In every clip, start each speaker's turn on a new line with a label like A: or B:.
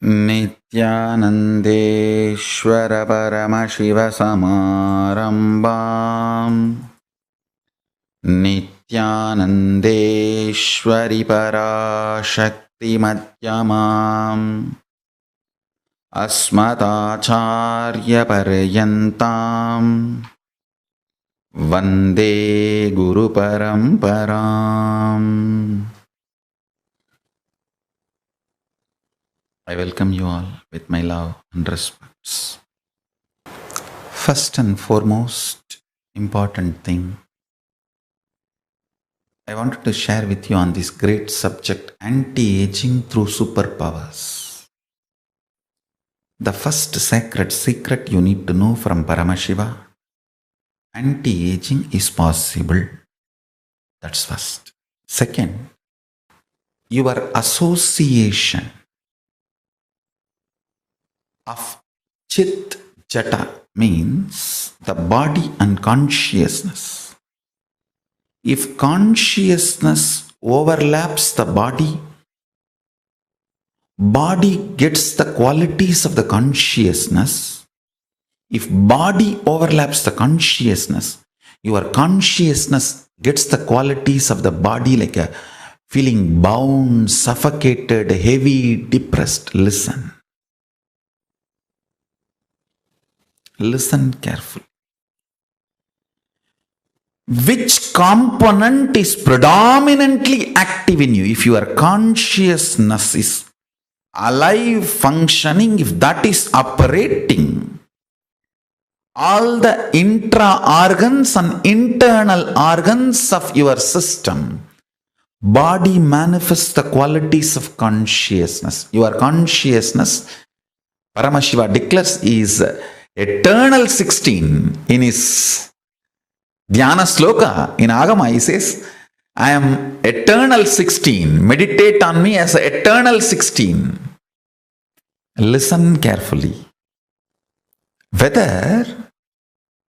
A: Nithyanandeshwara Paramashivasamarambam Nithyanandeshwari Parashakti Madhyamam Asmatacharya Paryantam Vande Guru Paramparam. I welcome you all with my love and respects. First and foremost important thing I wanted to share with you on this great subject, anti-aging through superpowers. The first sacred secret you need to know from Paramashiva: anti-aging is possible. That's first. Second, your association of Chit Jata means the body and consciousness. If consciousness overlaps the body, body gets the qualities of the consciousness. If body overlaps the consciousness, your consciousness gets the qualities of the body, like a feeling bound, suffocated, heavy, depressed. Listen carefully. Which component is predominantly active in you? If your consciousness is alive, functioning, if that is operating, all the intra organs and internal organs of your system, body manifests the qualities of consciousness. Your consciousness, Paramashiva declares, is eternal 16 in his Dhyana Sloka. In Agama he says, I am eternal 16. Meditate on me as eternal 16. Listen carefully. Whether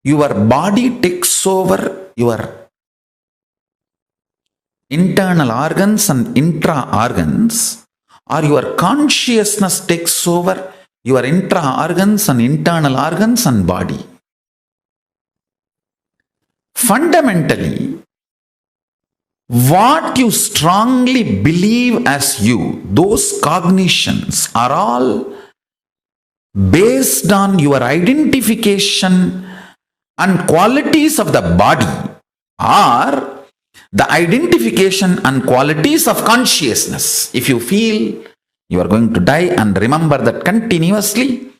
A: your body takes over your internal organs and intra organs, or your consciousness takes over your intra organs and internal organs and body. Fundamentally, what you strongly believe as you, those cognitions are all based on your identification and qualities of the body, or the identification and qualities of consciousness. If you feel you are going to die and remember that continuously,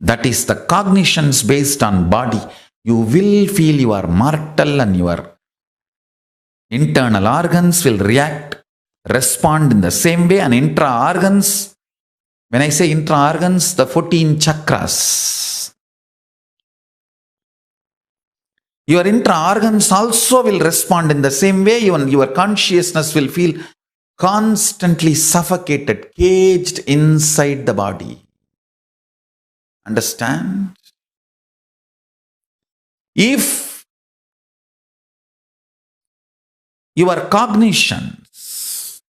A: that is the cognitions based on body. You will feel you are mortal and your internal organs will respond in the same way, and intra organs, when I say intra organs, the 14 chakras, your intra organs also will respond in the same way. Even your consciousness will feel constantly suffocated, caged inside the body. Understand? If your cognitions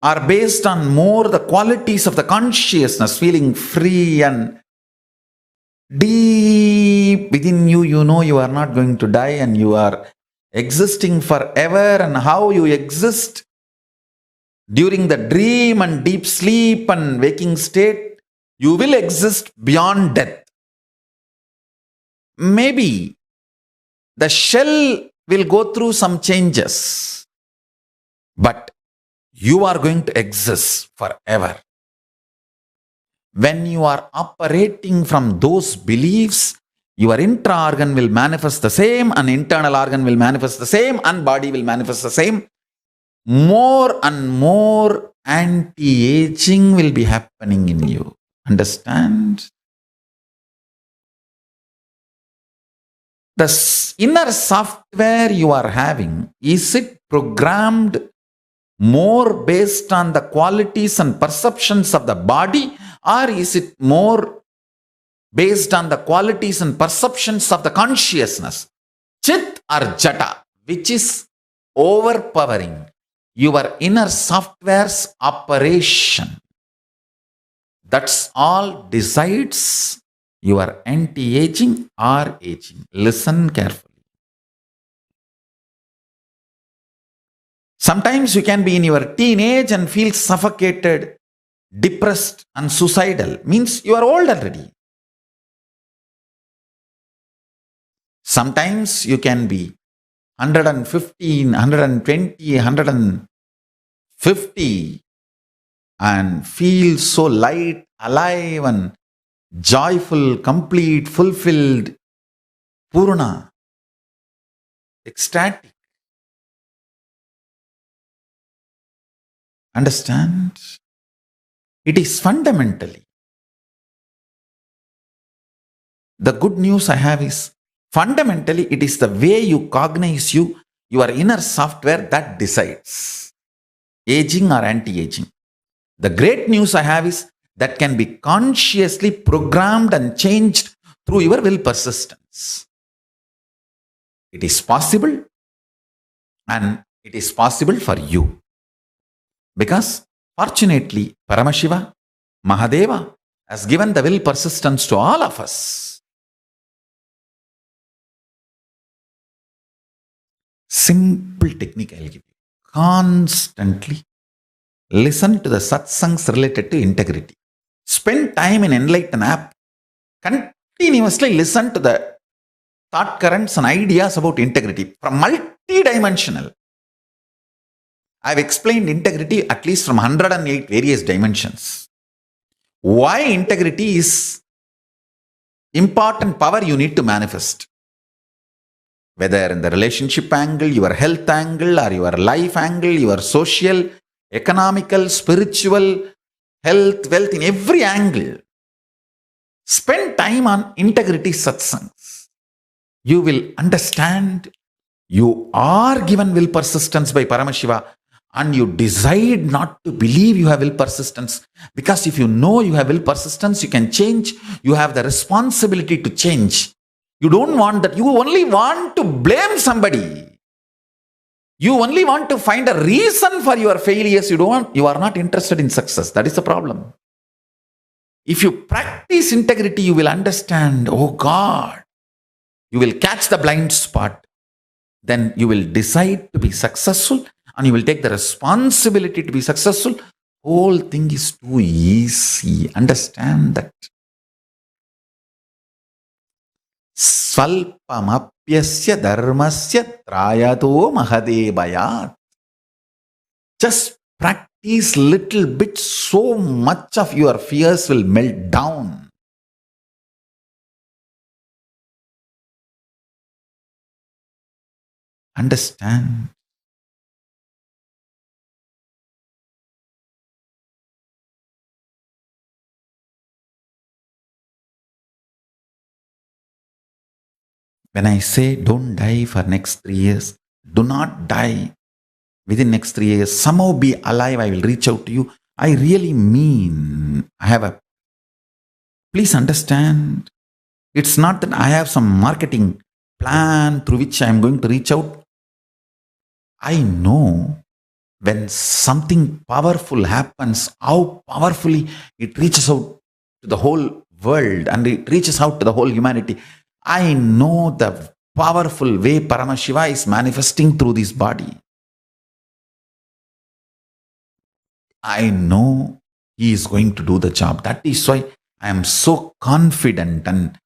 A: are based on more the qualities of the consciousness, feeling free and deep within you, you know you are not going to die and you are existing forever, and how you exist during the dream and deep sleep and waking state, you will exist beyond death. Maybe the shell will go through some changes, but you are going to exist forever. When you are operating from those beliefs, your intra organ will manifest the same, and internal organ will manifest the same, and body will manifest the same. More and more anti-aging will be happening in you. Understand? The inner software you are having, is it programmed more based on the qualities and perceptions of the body, or is it more based on the qualities and perceptions of the consciousness? Chit or Jata, which is overpowering your inner software's operation. That's all decides your anti-aging or aging. Listen carefully. Sometimes you can be in your teenage and feel suffocated, depressed and suicidal. Means you are old already. Sometimes you can be 115, 120, 150 and feel so light, alive and joyful, complete, fulfilled, purna, ecstatic. Understand? It is fundamentally. The good news I have is fundamentally it is the way you cognize your inner software that decides aging or anti-aging. The great news I have is that can be consciously programmed and changed through your will persistence. It is possible, and it is possible for you. Because fortunately, Paramashiva, Mahadeva, has given the will persistence to all of us. Simple technique I'll give you. Constantly listen to the satsangs related to integrity. Spend time in Enlighten app. Continuously listen to the thought currents and ideas about integrity from multidimensional. I've explained integrity at least from 108 various dimensions. Why integrity is important power you need to manifest. Whether in the relationship angle, your health angle, or your life angle, your social, economical, spiritual, health, wealth, in every angle. Spend time on integrity satsangs. You will understand you are given will persistence by Paramashiva, and you decide not to believe you have will persistence. Because if you know you have will persistence, you can change. You have the responsibility to change. You don't want that. You only want to blame somebody. You only want to find a reason for your failures. You are not interested in success. That is the problem. If you practice integrity, you will understand, oh God, you will catch the blind spot. Then you will decide to be successful and you will take the responsibility to be successful. Whole thing is too easy. Understand that. Svalpamapyasya dharmasya trayato mahadebayat. Just practice little bit, so much of your fears will melt down. Understand. When I say don't die for next 3 years, do not die within next 3 years. Somehow be alive, I will reach out to you. I really mean, please understand, it's not that I have some marketing plan through which I am going to reach out. I know when something powerful happens, how powerfully it reaches out to the whole world and it reaches out to the whole humanity. I know the powerful way Paramashiva is manifesting through this body. I know he is going to do the job. That is why I am so confident and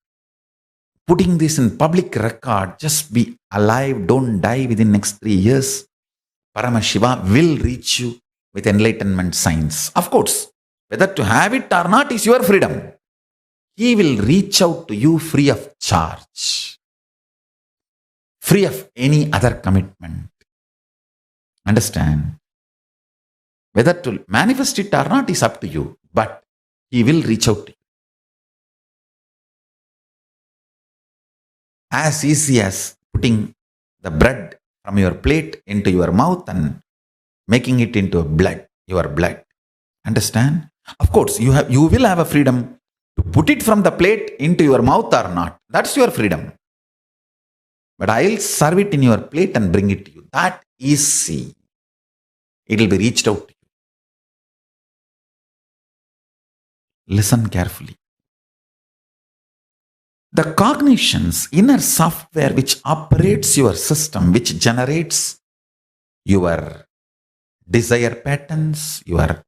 A: putting this in public record. Just be alive, don't die within next 3 years. Paramashiva will reach you with enlightenment signs. Of course, whether to have it or not is your freedom. He will reach out to you free of charge, free of any other commitment. Understand? Whether to manifest it or not is up to you, but he will reach out to you. As easy as putting the bread from your plate into your mouth and making it into your blood. Understand? Of course, you will have a freedom to put it from the plate into your mouth or not. That's your freedom. But I'll serve it in your plate and bring it to you. That easy. It will be reached out to you. Listen carefully. The cognition's inner software which operates your system, which generates your desire patterns, your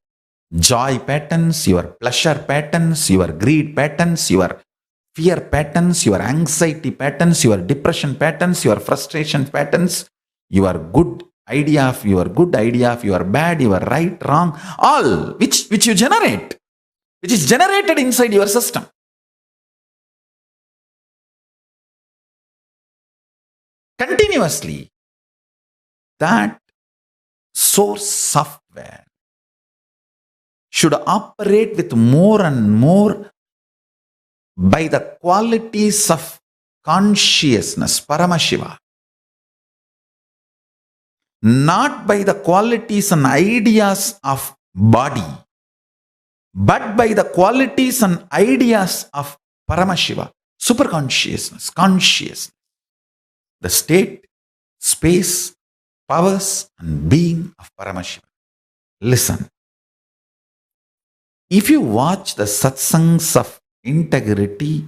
A: joy patterns, your pleasure patterns, your greed patterns, your fear patterns, your anxiety patterns, your depression patterns, your frustration patterns, your good idea of your good idea of your bad, your right, wrong, all which you generate, which is generated inside your system. Continuously, that source software should operate with more and more by the qualities of consciousness, Paramashiva, not by the qualities and ideas of body, but by the qualities and ideas of Paramashiva, superconsciousness, consciousness, the state, space, powers, and being of Paramashiva. Listen. If you watch the satsangs of integrity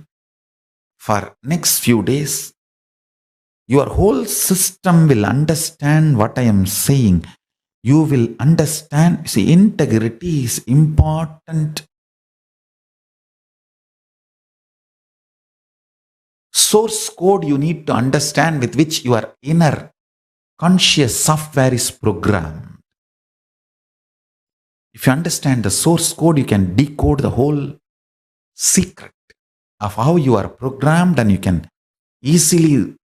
A: for next few days, your whole system will understand what I am saying. You will understand. See, integrity is important. Source code you need to understand with which your inner conscious software is programmed. If you understand the source code, you can decode the whole secret of how you are programmed, and you can easily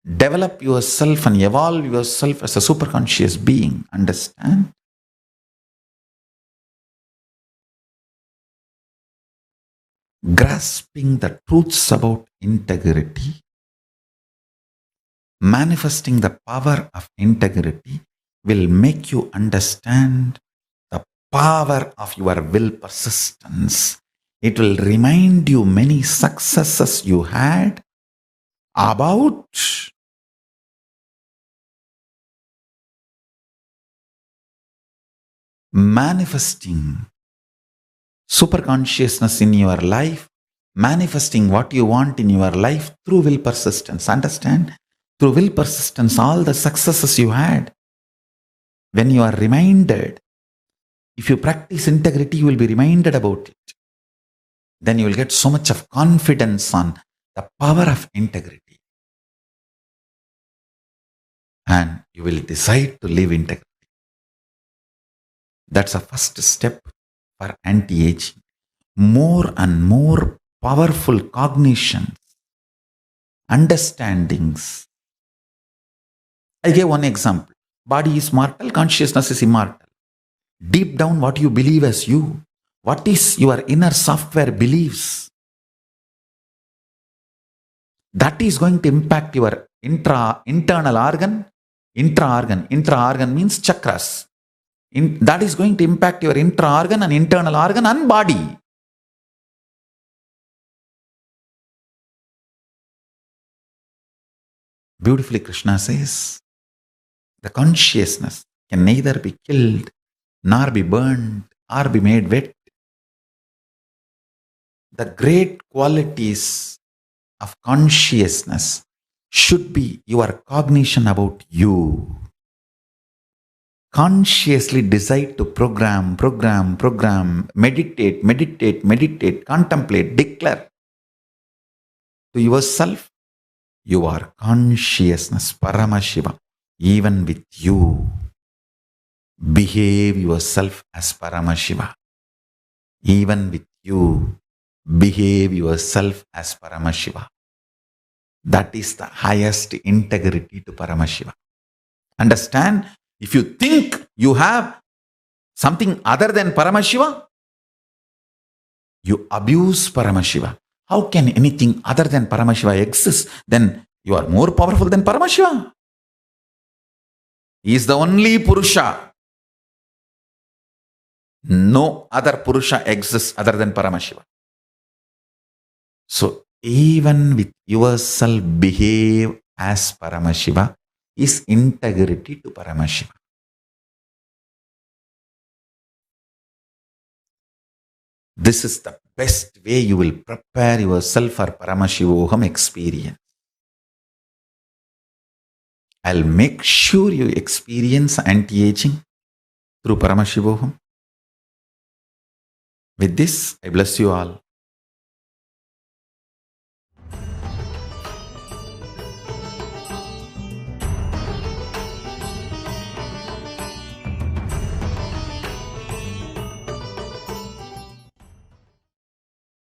A: develop yourself and evolve yourself as a superconscious being. Understand? Grasping the truths about integrity, manifesting the power of integrity will make you understand the power of your will persistence. It will remind you many successes you had about manifesting superconsciousness in your life, manifesting what you want in your life through will persistence. Understand? Through will persistence, all the successes you had, when you are reminded, if you practice integrity, you will be reminded about it. Then you will get so much of confidence on the power of integrity. And you will decide to live integrity. That's a first step for anti-aging. More and more powerful cognitions, understandings. I gave one example. Body is mortal, consciousness is immortal. Deep down, what you believe as you, what is your inner software believes, that is going to impact your internal organ. Intra organ means chakras. That is going to impact your intra organ and internal organ and body. Beautifully, Krishna says, the consciousness can neither be killed, nor be burned, or be made wet. The great qualities of consciousness should be your cognition about you. Consciously decide to program, meditate, contemplate, declare to yourself, you are consciousness, Paramashiva. Even with you, behave yourself as Paramashiva. Even with you, behave yourself as Paramashiva. That is the highest integrity to Paramashiva. Understand? If you think you have something other than Paramashiva, you abuse Paramashiva. How can anything other than Paramashiva exist? Then you are more powerful than Paramashiva. He is the only Purusha. No other Purusha exists other than Paramashiva. So even with yourself, behave as Paramashiva is integrity to Paramashiva. This is the best way you will prepare yourself for Paramashivoham experience. I'll make sure you experience anti-aging through Paramashivoham. With this, I bless you all.